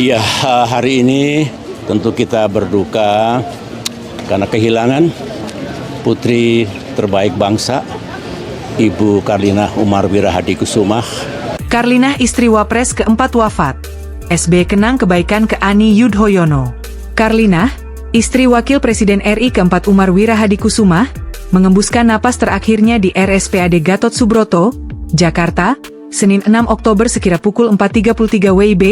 Iya, hari ini tentu kita berduka karena kehilangan putri terbaik bangsa, Ibu Karlinah Umar Wirahadikusumah. Karlinah istri Wapres keempat wafat. SBY kenang kebaikan ke Ani Yudhoyono. Karlinah, istri Wakil Presiden RI keempat Umar Wirahadikusumah, mengembuskan napas terakhirnya di RSPAD Gatot Subroto, Jakarta, Senin 6 Oktober sekira pukul 4.33 WIB,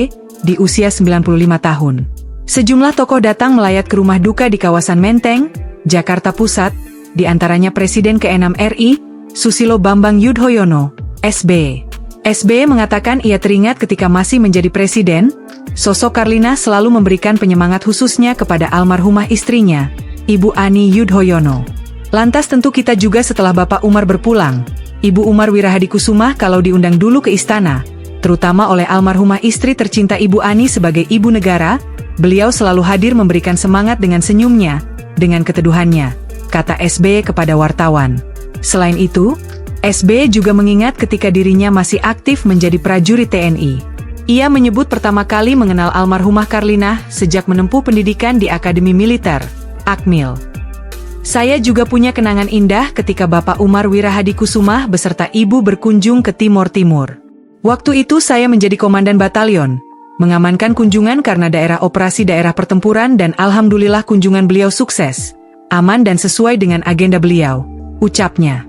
di usia 95 tahun. Sejumlah tokoh datang melayat ke rumah duka di kawasan Menteng, Jakarta Pusat, di antaranya Presiden ke-6 RI, Susilo Bambang Yudhoyono, SBY. SBY mengatakan ia teringat ketika masih menjadi presiden, sosok Karlinah selalu memberikan penyemangat khususnya kepada almarhumah istrinya, Ibu Ani Yudhoyono. Lantas tentu kita juga setelah Bapak Umar berpulang, Ibu Umar Wirahadikusumah kalau diundang dulu ke istana, terutama oleh almarhumah istri tercinta Ibu Ani sebagai ibu negara, beliau selalu hadir memberikan semangat dengan senyumnya, dengan keteduhannya, kata SBY kepada wartawan. Selain itu, SBY juga mengingat ketika dirinya masih aktif menjadi prajurit TNI. Ia menyebut pertama kali mengenal almarhumah Karlinah sejak menempuh pendidikan di Akademi Militer, Akmil. Saya juga punya kenangan indah ketika Bapak Umar Wirahadikusumah beserta ibu berkunjung ke Timor Timur. Waktu itu saya menjadi komandan batalion, mengamankan kunjungan karena daerah operasi daerah pertempuran dan alhamdulillah kunjungan beliau sukses, aman dan sesuai dengan agenda beliau, ucapnya.